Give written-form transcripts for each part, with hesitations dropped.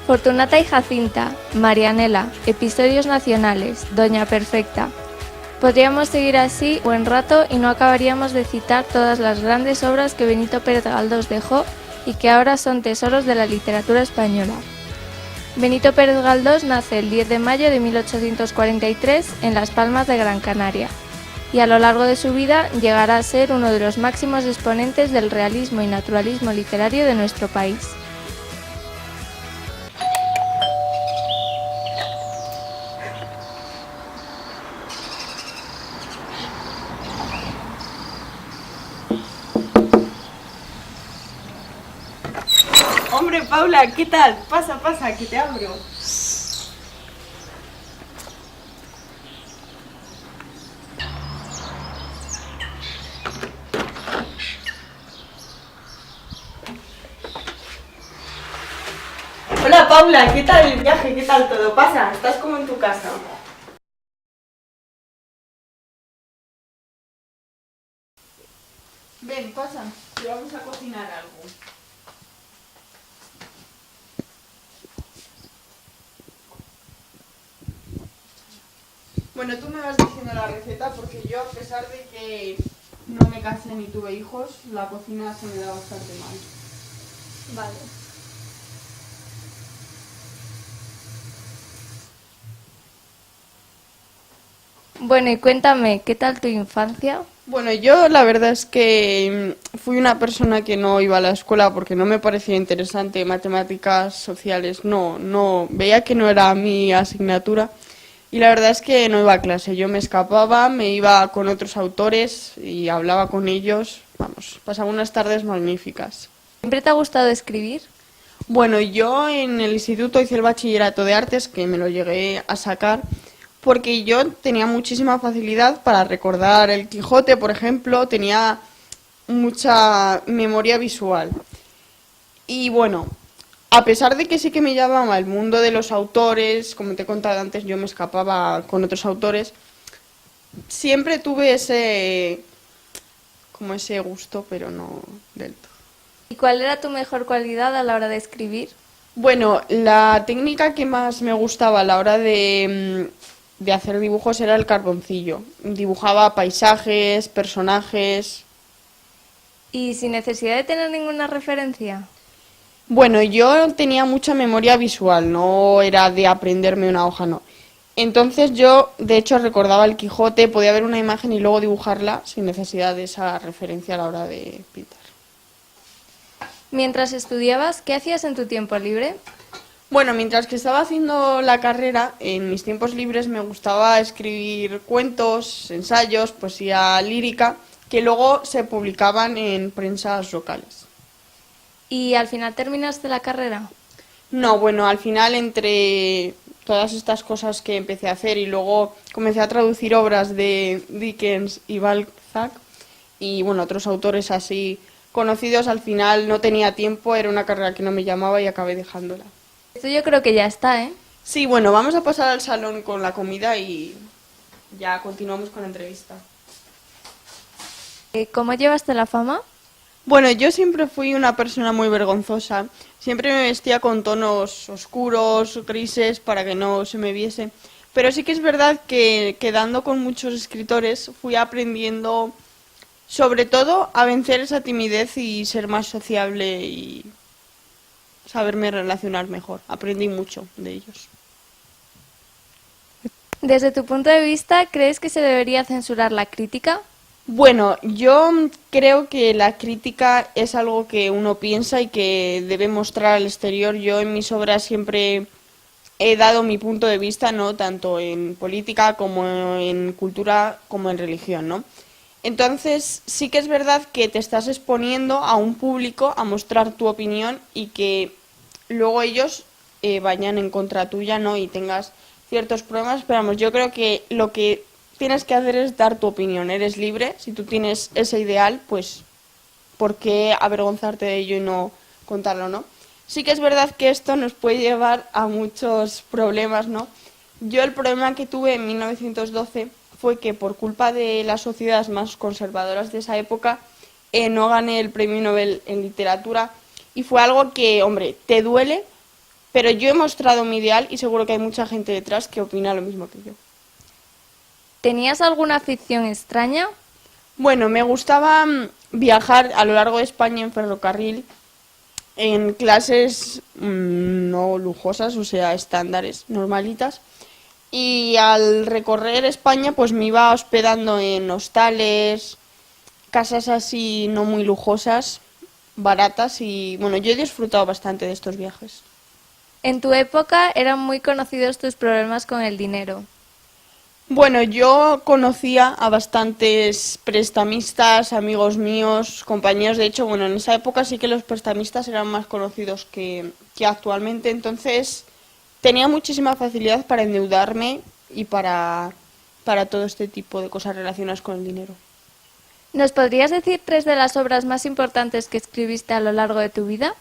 Fortunata y Jacinta, Marianela, Episodios Nacionales, Doña Perfecta. Podríamos seguir así buen rato y no acabaríamos de citar todas las grandes obras que Benito Pérez Galdós dejó y que ahora son tesoros de la literatura española. Benito Pérez Galdós nace el 10 de mayo de 1843 en Las Palmas de Gran Canaria y a lo largo de su vida llegará a ser uno de los máximos exponentes del realismo y naturalismo literario de nuestro país. Hombre, Paula, ¿qué tal? Pasa, pasa, que te abro. Hola, Paula, ¿qué tal el viaje? ¿Qué tal todo? Pasa, estás como en tu casa. Ven, pasa, que vamos a cocinar algo. Bueno, tú me vas diciendo la receta porque yo, a pesar de que no me casé ni tuve hijos, la cocina se me da bastante mal. Vale. Bueno, y cuéntame, ¿qué tal tu infancia? Bueno, yo la verdad es que fui una persona que no iba a la escuela porque no me parecía interesante matemáticas sociales, no, veía que no era mi asignatura y la verdad es que no iba a clase, yo me escapaba, me iba con otros autores y hablaba con ellos, vamos, pasaba unas tardes magníficas. ¿Siempre te ha gustado escribir? Bueno, yo en el instituto hice el bachillerato de artes, que me lo llegué a sacar, porque yo tenía muchísima facilidad para recordar el Quijote, por ejemplo, tenía mucha memoria visual. Y bueno, a pesar de que sí que me llamaba el mundo de los autores, como te he contado antes, yo me escapaba con otros autores, siempre tuve ese gusto, pero no del todo. ¿Y cuál era tu mejor cualidad a la hora de escribir? Bueno, la técnica que más me gustaba a la hora de hacer dibujos era el carboncillo. Dibujaba paisajes, personajes. ¿Y sin necesidad de tener ninguna referencia? Bueno, yo tenía mucha memoria visual, no era de aprenderme una hoja, no. Entonces yo, de hecho, recordaba el Quijote, podía ver una imagen y luego dibujarla sin necesidad de esa referencia a la hora de pintar. Mientras estudiabas, ¿qué hacías en tu tiempo libre? Bueno, mientras que estaba haciendo la carrera, en mis tiempos libres me gustaba escribir cuentos, ensayos, poesía lírica, que luego se publicaban en prensas locales. ¿Y al final terminaste la carrera? No, bueno, al final entre todas estas cosas que empecé a hacer y luego comencé a traducir obras de Dickens y Balzac y bueno, otros autores así conocidos, al final no tenía tiempo, era una carrera que no me llamaba y acabé dejándola. Esto yo creo que ya está, ¿eh? Sí, bueno, vamos a pasar al salón con la comida y ya continuamos con la entrevista. ¿Cómo llevaste la fama? Bueno, yo siempre fui una persona muy vergonzosa. Siempre me vestía con tonos oscuros, grises, para que no se me viese. Pero sí que es verdad que quedando con muchos escritores fui aprendiendo, sobre todo, a vencer esa timidez y ser más sociable y saberme relacionar mejor. Aprendí mucho de ellos. Desde tu punto de vista, ¿crees que se debería censurar la crítica? Bueno, yo creo que la crítica es algo que uno piensa y que debe mostrar al exterior. Yo en mis obras siempre he dado mi punto de vista, ¿no? Tanto en política como en cultura como en religión, ¿no? Entonces sí que es verdad que te estás exponiendo a un público a mostrar tu opinión y que luego ellos vayan en contra tuya, ¿no? Y tengas ciertos problemas, pero vamos, yo creo que lo que tienes que hacer es dar tu opinión, eres libre, si tú tienes ese ideal, pues ¿por qué avergonzarte de ello y no contarlo, no? Sí que es verdad que esto nos puede llevar a muchos problemas, ¿no? Yo el problema que tuve en 1912 fue que por culpa de las sociedades más conservadoras de esa época no gané el premio Nobel en literatura y fue algo que, hombre, te duele, pero yo he mostrado mi ideal y seguro que hay mucha gente detrás que opina lo mismo que yo. ¿Tenías alguna afición extraña? Bueno, me gustaba viajar a lo largo de España en ferrocarril, en clases no lujosas, o sea, estándares, normalitas. Y al recorrer España, pues me iba hospedando en hostales, casas así no muy lujosas, baratas y bueno, yo he disfrutado bastante de estos viajes. En tu época eran muy conocidos tus problemas con el dinero. Bueno, yo conocía a bastantes prestamistas, amigos míos, compañeros. De hecho, bueno, en esa época sí que los prestamistas eran más conocidos que actualmente. Entonces, tenía muchísima facilidad para endeudarme y para todo este tipo de cosas relacionadas con el dinero. ¿Nos podrías decir 3 de las obras más importantes que escribiste a lo largo de tu vida?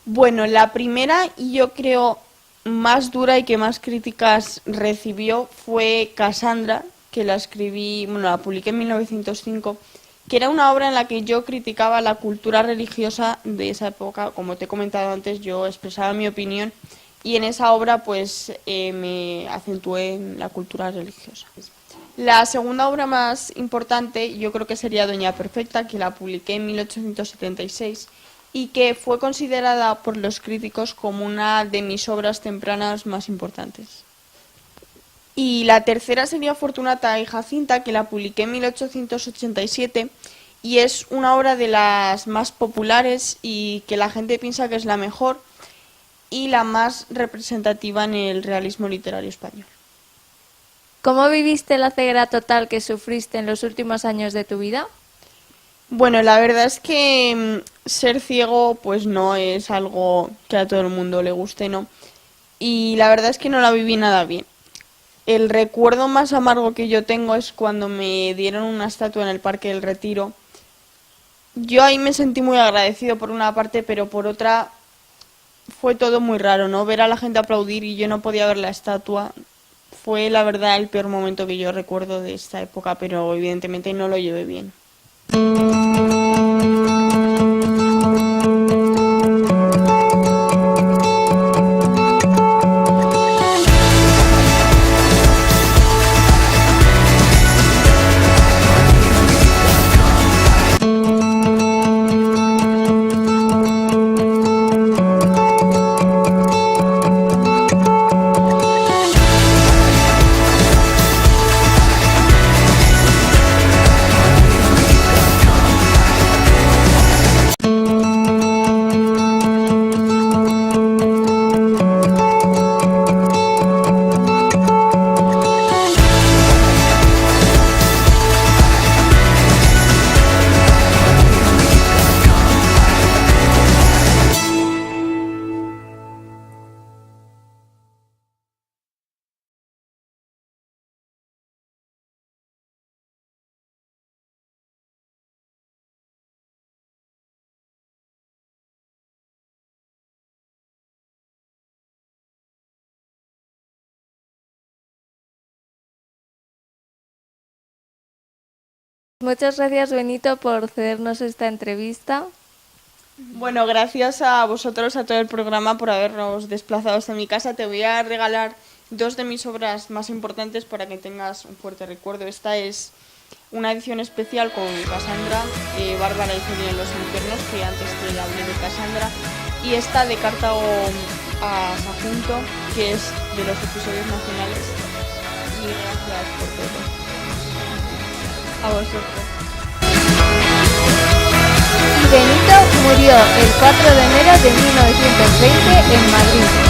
Bueno, la primera y yo creo más dura y que más críticas recibió fue Cassandra, que la escribí, bueno, la publiqué en 1905, que era una obra en la que yo criticaba la cultura religiosa de esa época. Como te he comentado antes, yo expresaba mi opinión y en esa obra pues me acentué en la cultura religiosa. La segunda obra más importante yo creo que sería Doña Perfecta, que la publiqué en 1876 y que fue considerada por los críticos como una de mis obras tempranas más importantes. Y la tercera sería Fortunata y Jacinta, que la publiqué en 1887 y es una obra de las más populares y que la gente piensa que es la mejor y la más representativa en el realismo literario español. ¿Cómo viviste la ceguera total que sufriste en los últimos años de tu vida? Bueno, la verdad es que ser ciego pues no es algo que a todo el mundo le guste, ¿no? Y la verdad es que no la viví nada bien. El recuerdo más amargo que yo tengo es cuando me dieron una estatua en el Parque del Retiro. Yo ahí me sentí muy agradecido por una parte, pero por otra fue todo muy raro, ¿no? Ver a la gente aplaudir y yo no podía ver la estatua. Fue la verdad el peor momento que yo recuerdo de esta época, pero evidentemente no lo llevé bien. Muchas gracias, Benito, por cedernos esta entrevista. Bueno, gracias a vosotros, a todo el programa, por habernos desplazado hasta mi casa. Te voy a regalar 2 de mis obras más importantes para que tengas un fuerte recuerdo. Esta es una edición especial con Cassandra, Bárbara y Celia en los infiernos, que antes te hablé de Cassandra, y esta de Cartago a Sagunto, que es de los episodios nacionales. Y gracias por todo. A vosotros. Benito murió el 4 de enero de 1920 en Madrid.